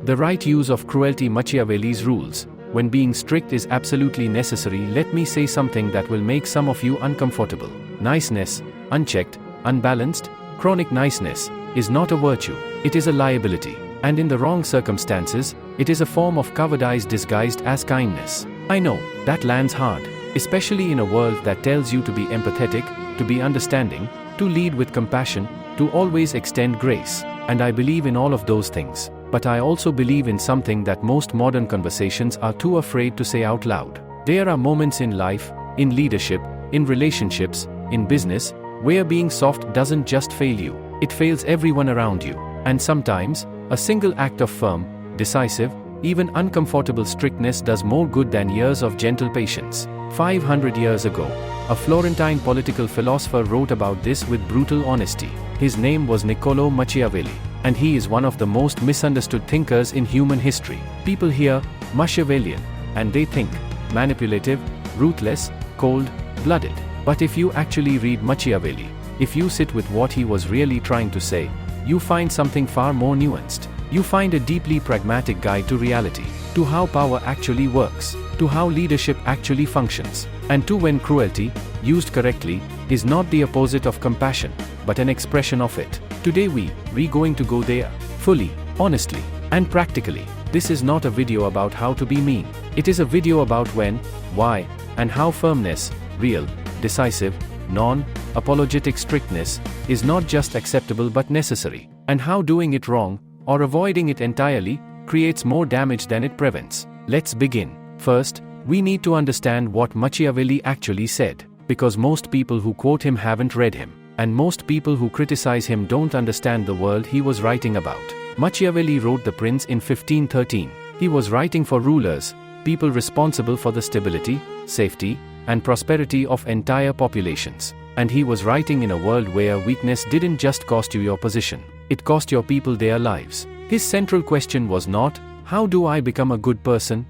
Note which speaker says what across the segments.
Speaker 1: The right use of cruelty. Machiavelli's rules. When being strict is absolutely necessary, let me say something that will make some of you uncomfortable. Niceness, unchecked, unbalanced, chronic niceness, is not a virtue, it is a liability. And in the wrong circumstances, it is a form of cowardice disguised as kindness. I know, that lands hard, especially in a world that tells you to be empathetic, to be understanding, to lead with compassion, to always extend grace. And I believe in all of those things. But I also believe in something that most modern conversations are too afraid to say out loud. There are moments in life, in leadership, in relationships, in business, where being soft doesn't just fail you, it fails everyone around you. And sometimes, a single act of firm, decisive, even uncomfortable strictness does more good than years of gentle patience. 500 years ago, a Florentine political philosopher wrote about this with brutal honesty. His name was Niccolò Machiavelli, and he is one of the most misunderstood thinkers in human history. People hear Machiavellian, and they think manipulative, ruthless, cold-blooded. But if you actually read Machiavelli, if you sit with what he was really trying to say, you find something far more nuanced. You find a deeply pragmatic guide to reality, to how power actually works, to how leadership actually functions, and to when cruelty, used correctly, is not the opposite of compassion, but an expression of it. Today we going to go there, fully, honestly, and practically. This is not a video about how to be mean. It is a video about when, why, and how firmness, real, decisive, non-apologetic strictness, is not just acceptable but necessary, and how doing it wrong, or avoiding it entirely, creates more damage than it prevents. Let's begin. First, we need to understand what Machiavelli actually said, because most people who quote him haven't read him, and most people who criticize him don't understand the world he was writing about. Machiavelli wrote The Prince in 1513. He was writing for rulers, people responsible for the stability, safety, and prosperity of entire populations. And he was writing in a world where weakness didn't just cost you your position, it cost your people their lives. His central question was not, how do I become a good person?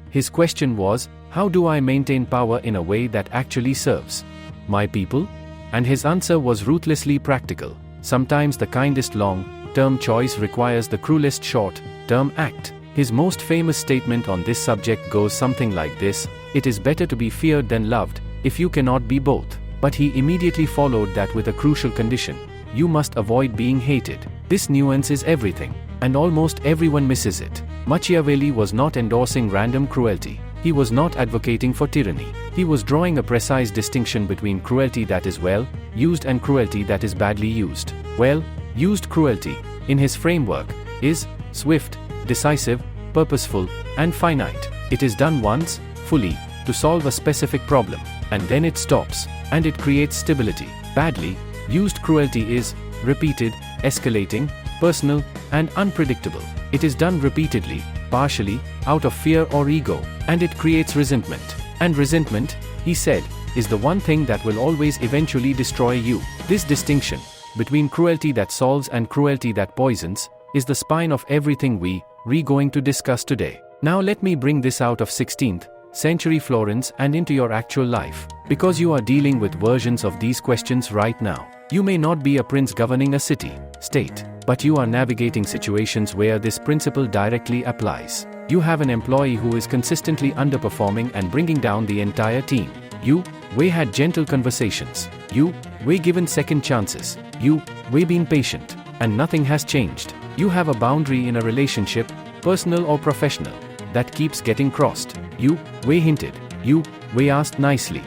Speaker 1: His question was, how do I maintain power in a way that actually serves my people? And his answer was ruthlessly practical. Sometimes the kindest long-term choice requires the cruelest short-term act. His most famous statement on this subject goes something like this: it is better to be feared than loved, if you cannot be both. But he immediately followed that with a crucial condition: you must avoid being hated. This nuance is everything, and almost everyone misses it. Machiavelli was not endorsing random cruelty. He was not advocating for tyranny. He was drawing a precise distinction between cruelty that is well used and cruelty that is badly used. Well used cruelty, in his framework, is swift, decisive, purposeful, and finite. It is done once, fully, to solve a specific problem, and then it stops, and it creates stability. Badly used cruelty is repeated, escalating, personal, and unpredictable. It is done repeatedly, partially, out of fear or ego, and it creates resentment. And resentment, he said, is the one thing that will always eventually destroy you. This distinction between cruelty that solves and cruelty that poisons is the spine of everything we're going to discuss today. Now let me bring this out of 16th century Florence and into your actual life, because you are dealing with versions of these questions right now. You may not be a prince governing a city, state, but you are navigating situations where this principle directly applies. You have an employee who is consistently underperforming and bringing down the entire team. We had gentle conversations. We given second chances. We been patient, and nothing has changed. You have a boundary in a relationship, personal or professional, that keeps getting crossed. We hinted. We asked nicely.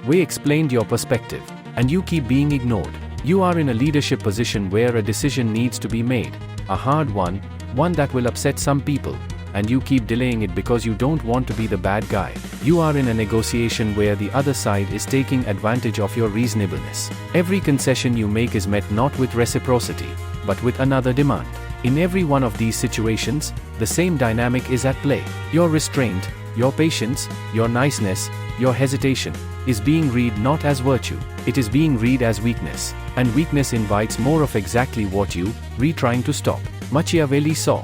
Speaker 1: We explained your perspective, and you keep being ignored. You are in a leadership position where a decision needs to be made, a hard one that will upset some people, and you keep delaying it because you don't want to be the bad guy. You are in a negotiation where the other side is taking advantage of your reasonableness. Every concession you make is met not with reciprocity, but with another demand. In every one of these situations, the same dynamic is at play. Your restraint, your patience, your niceness, your hesitation, is being read not as virtue, it is being read as weakness. And weakness invites more of exactly what you're trying to stop. Machiavelli saw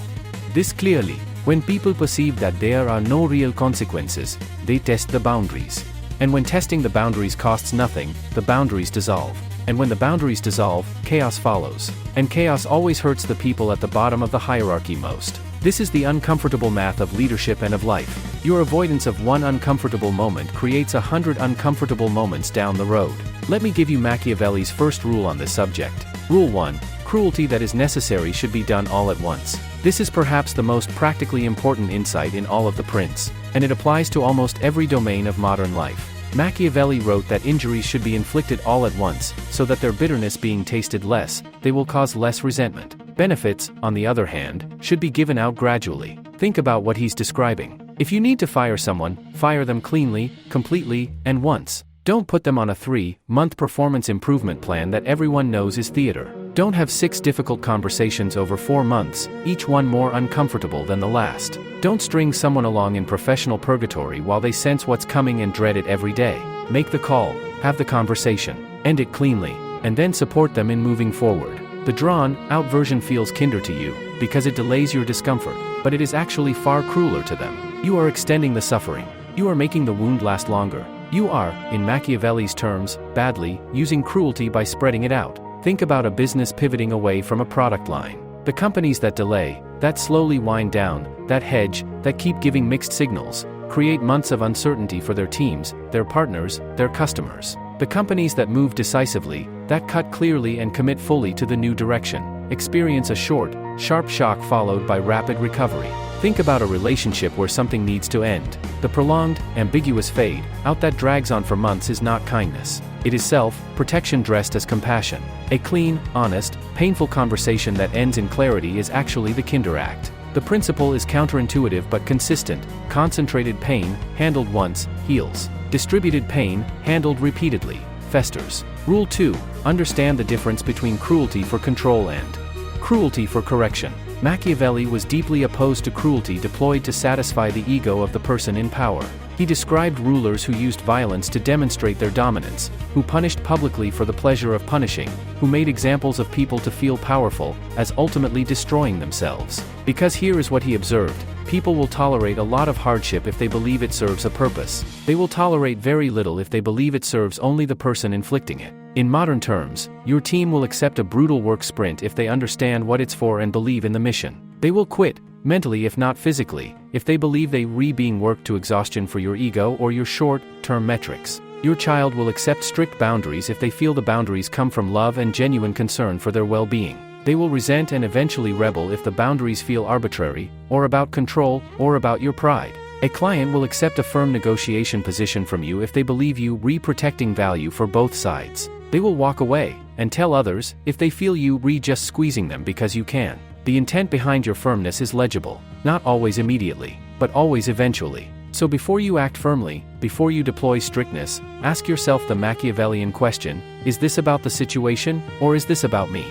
Speaker 1: this clearly. When people perceive that there are no real consequences, they test the boundaries. And when testing the boundaries costs nothing, the boundaries dissolve. And when the boundaries dissolve, chaos follows. And chaos always hurts the people at the bottom of the hierarchy most. This is the uncomfortable math of leadership and of life. Your avoidance of one uncomfortable moment creates 100 uncomfortable moments down the road. Let me give you Machiavelli's first rule on this subject. Rule 1. Cruelty that is necessary should be done all at once. This is perhaps the most practically important insight in all of The Prince, and it applies to almost every domain of modern life. Machiavelli wrote that injuries should be inflicted all at once, so that their bitterness being tasted less, they will cause less resentment. Benefits, on the other hand, should be given out gradually. Think about what he's describing. If you need to fire someone, fire them cleanly, completely, and once. Don't put them on a 3-month performance improvement plan that everyone knows is theater. Don't have 6 difficult conversations over 4 months, each one more uncomfortable than the last. Don't string someone along in professional purgatory while they sense what's coming and dread it every day. Make the call, have the conversation, end it cleanly, and then support them in moving forward. The drawn-out version feels kinder to you, because it delays your discomfort, but it is actually far crueler to them. You are extending the suffering. You are making the wound last longer. You are, in Machiavelli's terms, badly using cruelty by spreading it out. Think about a business pivoting away from a product line. The companies that delay, that slowly wind down, that hedge, that keep giving mixed signals, create months of uncertainty for their teams, their partners, their customers. The companies that move decisively, that cut clearly and commit fully to the new direction, experience a short, sharp shock followed by rapid recovery. Think about a relationship where something needs to end. The prolonged, ambiguous fade out that drags on for months is not kindness. It is self-protection dressed as compassion. A clean, honest, painful conversation that ends in clarity is actually the Kinder Act. The principle is counterintuitive but consistent. Concentrated pain, handled once, heals. Distributed pain, handled repeatedly, festers. Rule 2. Understand the difference between cruelty for control and cruelty for correction. Machiavelli was deeply opposed to cruelty deployed to satisfy the ego of the person in power. He described rulers who used violence to demonstrate their dominance, who punished publicly for the pleasure of punishing, who made examples of people to feel powerful, as ultimately destroying themselves. Because here is what he observed: people will tolerate a lot of hardship if they believe it serves a purpose. They will tolerate very little if they believe it serves only the person inflicting it. In modern terms, your team will accept a brutal work sprint if they understand what it's for and believe in the mission. They will quit, mentally if not physically, if they believe they being worked to exhaustion for your ego or your short-term metrics. Your child will accept strict boundaries if they feel the boundaries come from love and genuine concern for their well-being. They will resent and eventually rebel if the boundaries feel arbitrary, or about control, or about your pride. A client will accept a firm negotiation position from you if they believe you protecting value for both sides. They will walk away, and tell others, if they feel you just squeezing them because you can. The intent behind your firmness is legible, not always immediately, but always eventually. So before you act firmly, before you deploy strictness, ask yourself the Machiavellian question: is this about the situation, or is this about me?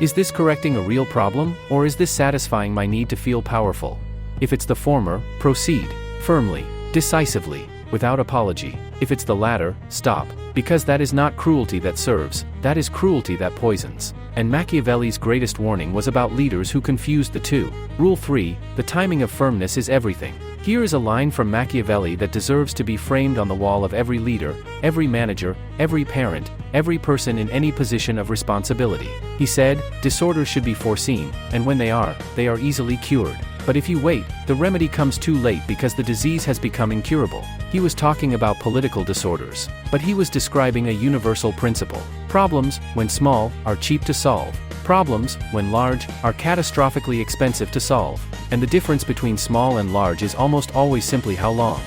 Speaker 1: Is this correcting a real problem, or is this satisfying my need to feel powerful? If it's the former, proceed, firmly, decisively, without apology. If it's the latter, stop, because that is not cruelty that serves, that is cruelty that poisons. And Machiavelli's greatest warning was about leaders who confused the two. Rule 3, the timing of firmness is everything. Here is a line from Machiavelli that deserves to be framed on the wall of every leader, every manager, every parent, every person in any position of responsibility. He said, disorders should be foreseen, and when they are easily cured. But if you wait, the remedy comes too late because the disease has become incurable. He was talking about political disorders, but he was describing a universal principle. Problems, when small, are cheap to solve. Problems, when large, are catastrophically expensive to solve. And the difference between small and large is almost always simply how long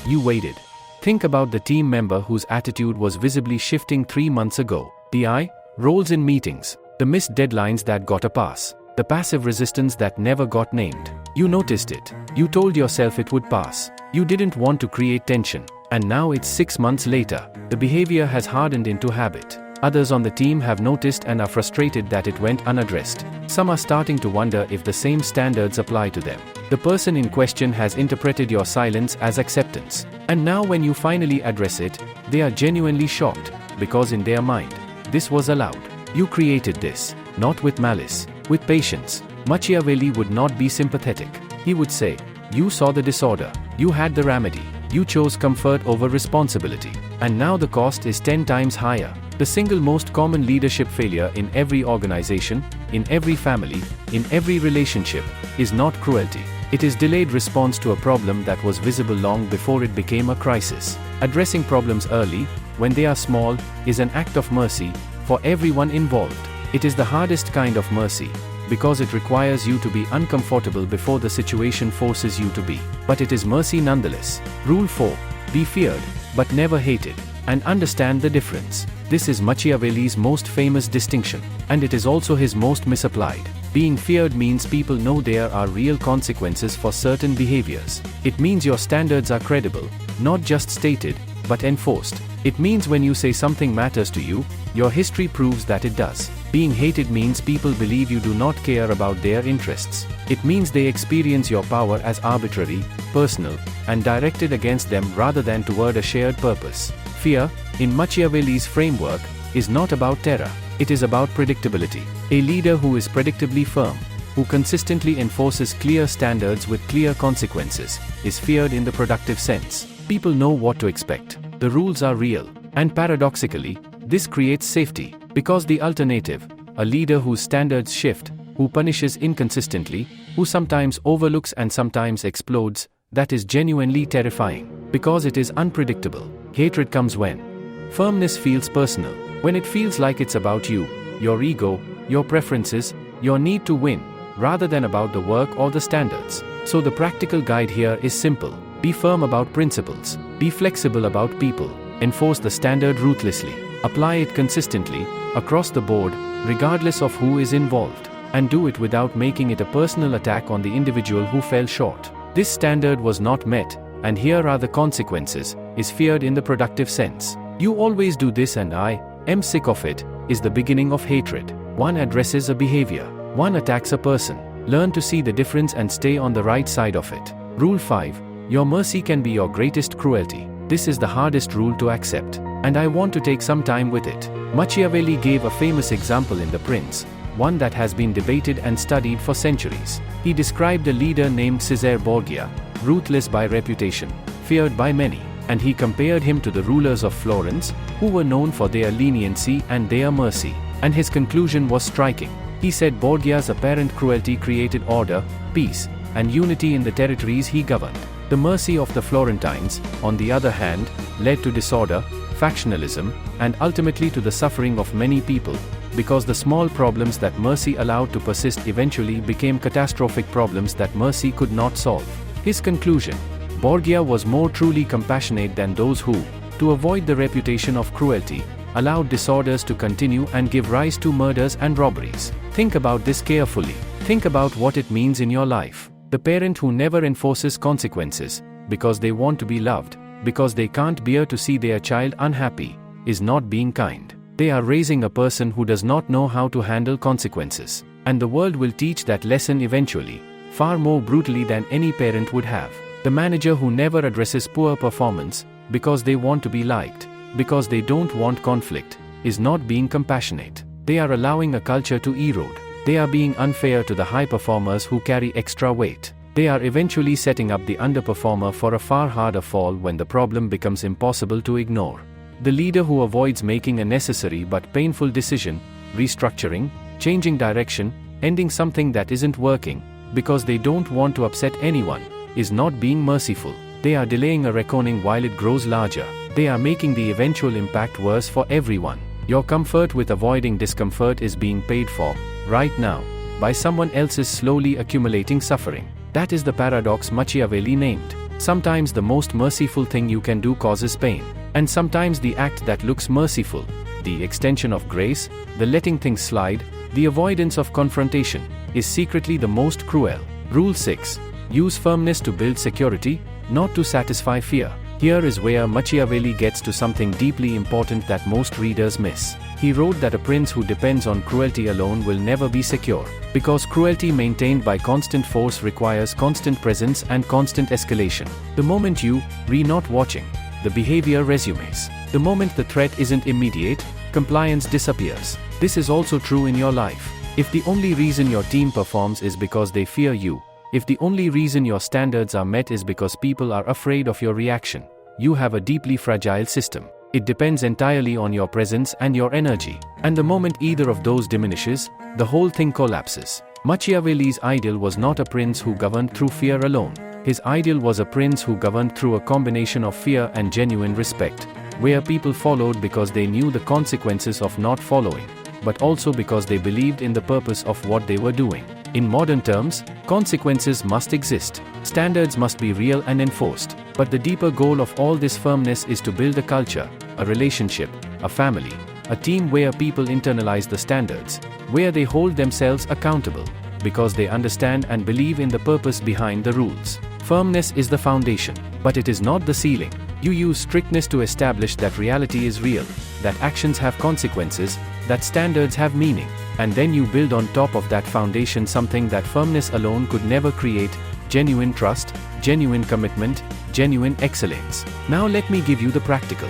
Speaker 1: you waited. Think about the team member whose attitude was visibly shifting 3 months ago. The eye rolls in meetings, the missed deadlines that got a pass, the passive resistance that never got named. You noticed it. You told yourself it would pass. You didn't want to create tension. And now it's 6 months later. The behavior has hardened into habit. Others on the team have noticed and are frustrated that it went unaddressed. Some are starting to wonder if the same standards apply to them. The person in question has interpreted your silence as acceptance. And now when you finally address it, they are genuinely shocked, because in their mind, this was allowed. You created this, not with malice, with patience. Machiavelli would not be sympathetic. He would say, you saw the disorder, you had the remedy, you chose comfort over responsibility, and now the cost is 10 times higher. The single most common leadership failure in every organization, in every family, in every relationship, is not cruelty. It is delayed response to a problem that was visible long before it became a crisis. Addressing problems early, when they are small, is an act of mercy for everyone involved. It is the hardest kind of mercy, because it requires you to be uncomfortable before the situation forces you to be. But it is mercy nonetheless. Rule 4. Be feared, but never hated. And understand the difference. This is Machiavelli's most famous distinction, and it is also his most misapplied. Being feared means people know there are real consequences for certain behaviors. It means your standards are credible, not just stated, but enforced. It means when you say something matters to you, your history proves that it does. Being hated means people believe you do not care about their interests. It means they experience your power as arbitrary, personal, and directed against them rather than toward a shared purpose. Fear, in Machiavelli's framework, is not about terror. It is about predictability. A leader who is predictably firm, who consistently enforces clear standards with clear consequences, is feared in the productive sense. People know what to expect. The rules are real. And paradoxically, this creates safety. Because the alternative, a leader whose standards shift, who punishes inconsistently, who sometimes overlooks and sometimes explodes, that is genuinely terrifying. Because it is unpredictable. Hatred comes when firmness feels personal. When it feels like it's about you, your ego, your preferences, your need to win, rather than about the work or the standards. So the practical guide here is simple. Be firm about principles. Be flexible about people. Enforce the standard ruthlessly. Apply it consistently, across the board, regardless of who is involved. And do it without making it a personal attack on the individual who fell short. This standard was not met, and here are the consequences, is feared in the productive sense. You always do this and I am sick of it, is the beginning of hatred. One addresses a behavior. One attacks a person. Learn to see the difference and stay on the right side of it. Rule 5. Your mercy can be your greatest cruelty. This is the hardest rule to accept, and I want to take some time with it. Machiavelli gave a famous example in The Prince, one that has been debated and studied for centuries. He described a leader named Cesare Borgia, ruthless by reputation, feared by many, and he compared him to the rulers of Florence, who were known for their leniency and their mercy. And his conclusion was striking. He said Borgia's apparent cruelty created order, peace, and unity in the territories he governed. The mercy of the Florentines, on the other hand, led to disorder, factionalism, and ultimately to the suffering of many people, because the small problems that mercy allowed to persist eventually became catastrophic problems that mercy could not solve. His conclusion: Borgia was more truly compassionate than those who, to avoid the reputation of cruelty, allowed disorders to continue and give rise to murders and robberies. Think about this carefully. Think about what it means in your life. The parent who never enforces consequences, because they want to be loved, because they can't bear to see their child unhappy, is not being kind. They are raising a person who does not know how to handle consequences. And the world will teach that lesson eventually, far more brutally than any parent would have. The manager who never addresses poor performance, because they want to be liked, because they don't want conflict, is not being compassionate. They are allowing a culture to erode. They are being unfair to the high performers who carry extra weight. They are eventually setting up the underperformer for a far harder fall when the problem becomes impossible to ignore. The leader who avoids making a necessary but painful decision, restructuring, changing direction, ending something that isn't working, because they don't want to upset anyone, is not being merciful. They are delaying a reckoning while it grows larger. They are making the eventual impact worse for everyone. Your comfort with avoiding discomfort is being paid for, right now, by someone else's slowly accumulating suffering. That is the paradox Machiavelli named. Sometimes the most merciful thing you can do causes pain. And sometimes the act that looks merciful, the extension of grace, the letting things slide, the avoidance of confrontation, is secretly the most cruel. Rule 6. Use firmness to build security, not to satisfy fear. Here is where Machiavelli gets to something deeply important that most readers miss. He wrote that a prince who depends on cruelty alone will never be secure, because cruelty maintained by constant force requires constant presence and constant escalation. The moment you not watching, the behavior resumes. The moment the threat isn't immediate, compliance disappears. This is also true in your life. If the only reason your team performs is because they fear you, if the only reason your standards are met is because people are afraid of your reaction, you have a deeply fragile system. It depends entirely on your presence and your energy. And the moment either of those diminishes, the whole thing collapses. Machiavelli's ideal was not a prince who governed through fear alone. His ideal was a prince who governed through a combination of fear and genuine respect, where people followed because they knew the consequences of not following, but also because they believed in the purpose of what they were doing. In modern terms, consequences must exist. Standards must be real and enforced. But the deeper goal of all this firmness is to build a culture, a relationship, a family, a team where people internalize the standards, where they hold themselves accountable, because they understand and believe in the purpose behind the rules. Firmness is the foundation, but it is not the ceiling. You use strictness to establish that reality is real, that actions have consequences, that standards have meaning, and then you build on top of that foundation something that firmness alone could never create: genuine trust, genuine commitment, genuine excellence. Now let me give you the practical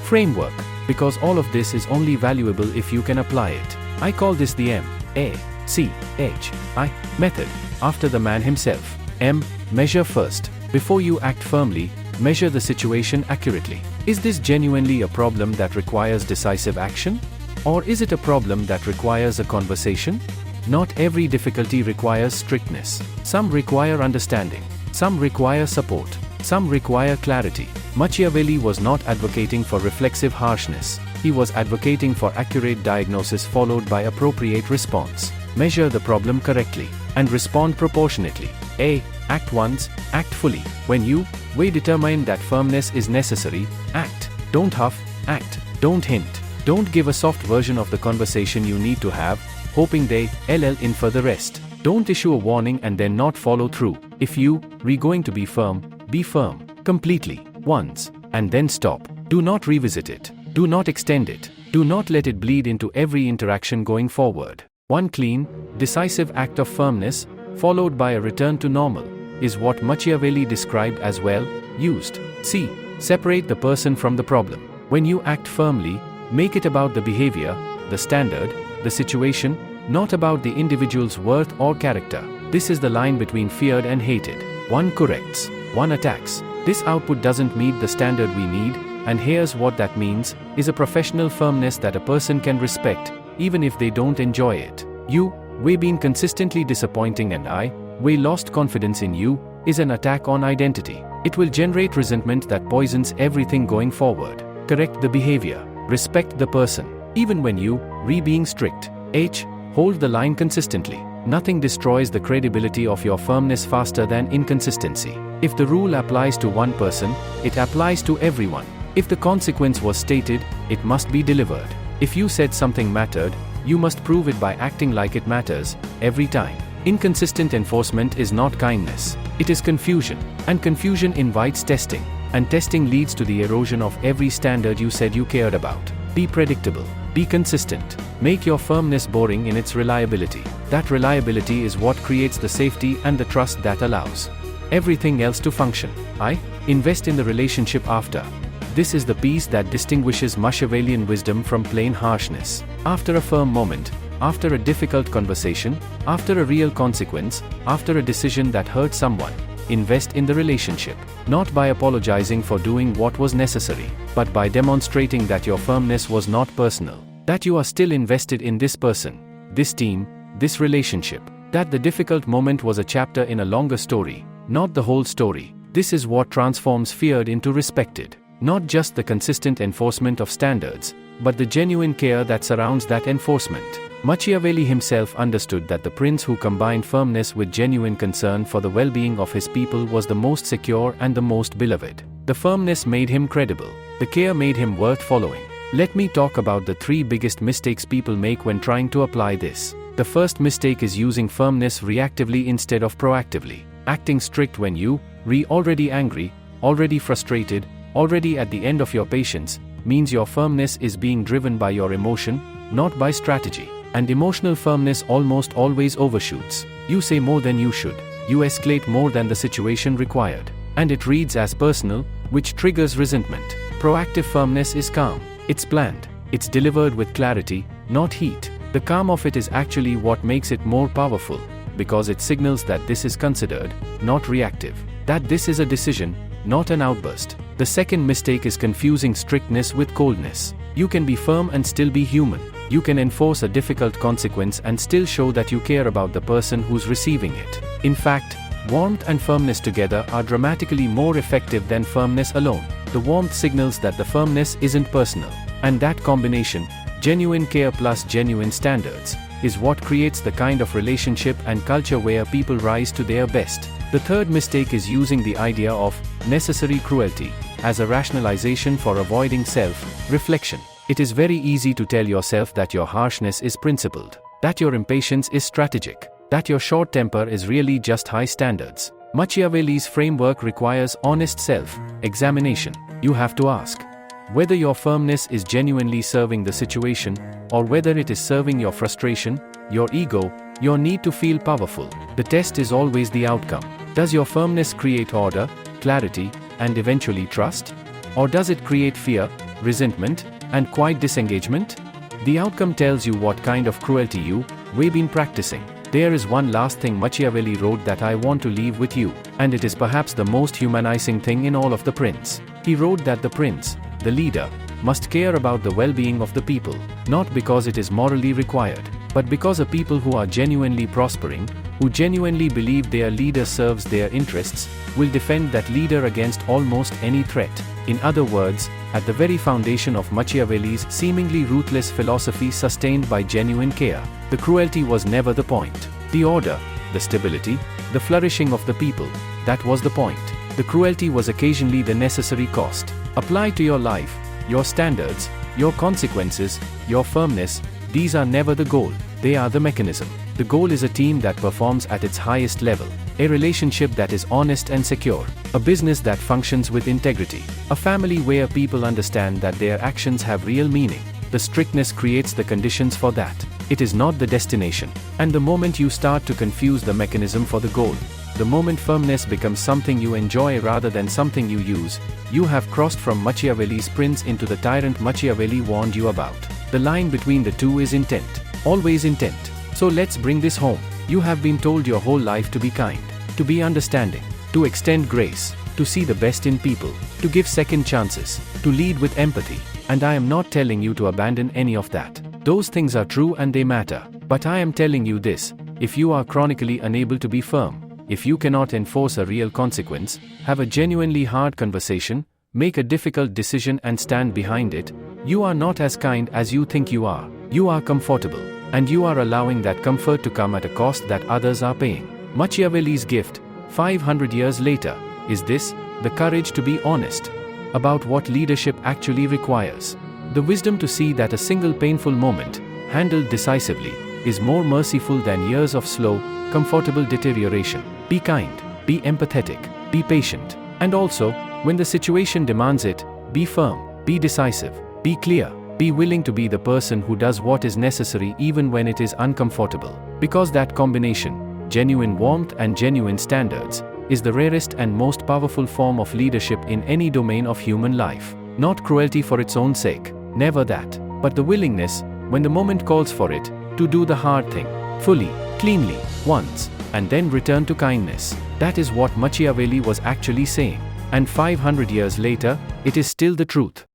Speaker 1: framework, because all of this is only valuable if you can apply it. I call this the M-A-C-H-I method, after the man himself. M. Measure first. Before you act firmly, measure the situation accurately. Is this genuinely a problem that requires decisive action? Or is it a problem that requires a conversation? Not every difficulty requires strictness. Some require understanding. Some require support. Some require clarity. Machiavelli was not advocating for reflexive harshness. He was advocating for accurate diagnosis followed by appropriate response. Measure the problem correctly and respond proportionately. A. Act once, act fully. When you determine that firmness is necessary, act. Don't huff, act. Don't hint. Don't give a soft version of the conversation you need to have, hoping they in for the rest. Don't issue a warning and then not follow through. If you going to be firm completely, once, and then stop. Do not revisit it. Do not extend it. Do not let it bleed into every interaction going forward. One clean, decisive act of firmness, followed by a return to normal, is what Machiavelli described as well-used. C. Separate the person from the problem. When you act firmly, make it about the behavior, the standard, the situation, not about the individual's worth or character. This is the line between feared and hated. One corrects, one attacks. This output doesn't meet the standard we need, and here's what that means, is a professional firmness that a person can respect, even if they don't enjoy it. We been consistently disappointing and we lost confidence in you, is an attack on identity. It will generate resentment that poisons everything going forward. Correct the behavior. Respect the person. Even when you being strict. H. Hold the line consistently. Nothing destroys the credibility of your firmness faster than inconsistency. If the rule applies to one person, it applies to everyone. If the consequence was stated, it must be delivered. If you said something mattered, you must prove it by acting like it matters, every time. Inconsistent enforcement is not kindness. It is confusion. And confusion invites testing. And testing leads to the erosion of every standard you said you cared about. Be predictable. Be consistent. Make your firmness boring in its reliability. That reliability is what creates the safety and the trust that allows everything else to function. Invest in the relationship after. This is the piece that distinguishes Machiavellian wisdom from plain harshness. After a firm moment, after a difficult conversation, after a real consequence, after a decision that hurt someone, invest in the relationship. Not by apologizing for doing what was necessary, but by demonstrating that your firmness was not personal. That you are still invested in this person, this team, this relationship. That the difficult moment was a chapter in a longer story, not the whole story. This is what transforms feared into respected. Not just the consistent enforcement of standards, but the genuine care that surrounds that enforcement. Machiavelli himself understood that the prince who combined firmness with genuine concern for the well-being of his people was the most secure and the most beloved. The firmness made him credible. The care made him worth following. Let me talk about the 3 biggest mistakes people make when trying to apply this. The first mistake is using firmness reactively instead of proactively. Acting strict when you already angry, already frustrated, already at the end of your patience, means your firmness is being driven by your emotion, not by strategy. And emotional firmness almost always overshoots. You say more than you should. You escalate more than the situation required. And it reads as personal, which triggers resentment. Proactive firmness is calm. It's planned. It's delivered with clarity, not heat. The calm of it is actually what makes it more powerful, because it signals that this is considered, not reactive. That this is a decision, not an outburst. The second mistake is confusing strictness with coldness. You can be firm and still be human. You can enforce a difficult consequence and still show that you care about the person who's receiving it. In fact, warmth and firmness together are dramatically more effective than firmness alone. The warmth signals that the firmness isn't personal. And that combination, genuine care plus genuine standards, is what creates the kind of relationship and culture where people rise to their best. The third mistake is using the idea of necessary cruelty as a rationalization for avoiding self-reflection. It is very easy to tell yourself that your harshness is principled, that your impatience is strategic, that your short temper is really just high standards. Machiavelli's framework requires honest self-examination. You have to ask whether your firmness is genuinely serving the situation, or whether it is serving your frustration, your ego, your need to feel powerful. The test is always the outcome. Does your firmness create order, clarity, and eventually trust? Or does it create fear, resentment, and quiet disengagement? The outcome tells you what kind of cruelty you've been practicing. There is one last thing Machiavelli wrote that I want to leave with you, and it is perhaps the most humanizing thing in all of The Prince. He wrote that the prince, the leader, must care about the well-being of the people, not because it is morally required, but because a people who are genuinely prospering, who genuinely believe their leader serves their interests, will defend that leader against almost any threat. In other words, at the very foundation of Machiavelli's seemingly ruthless philosophy sustained by genuine care, the cruelty was never the point. The order, the stability, the flourishing of the people, that was the point. The cruelty was occasionally the necessary cost. Apply to your life, your standards, your consequences, your firmness. These are never the goal, they are the mechanism. The goal is a team that performs at its highest level, a relationship that is honest and secure, a business that functions with integrity, a family where people understand that their actions have real meaning. The strictness creates the conditions for that. It is not the destination. And the moment you start to confuse the mechanism for the goal, the moment firmness becomes something you enjoy rather than something you use, you have crossed from Machiavelli's prince into the tyrant Machiavelli warned you about. The line between the two is intent. Always intent. So let's bring this home. You have been told your whole life to be kind, to be understanding, to extend grace, to see the best in people, to give second chances, to lead with empathy. And I am not telling you to abandon any of that. Those things are true and they matter. But I am telling you this: if you are chronically unable to be firm, if you cannot enforce a real consequence, have a genuinely hard conversation, make a difficult decision and stand behind it, you are not as kind as you think you are. You are comfortable. And you are allowing that comfort to come at a cost that others are paying. Machiavelli's gift, 500 years later, is this: the courage to be honest about what leadership actually requires. The wisdom to see that a single painful moment, handled decisively, is more merciful than years of slow, comfortable deterioration. Be kind, be empathetic, be patient. And also, when the situation demands it, be firm, be decisive, be clear. Be willing to be the person who does what is necessary even when it is uncomfortable. Because that combination, genuine warmth and genuine standards, is the rarest and most powerful form of leadership in any domain of human life. Not cruelty for its own sake, never that, but the willingness, when the moment calls for it, to do the hard thing, fully, cleanly, once, and then return to kindness. That is what Machiavelli was actually saying. And 500 years later, it is still the truth.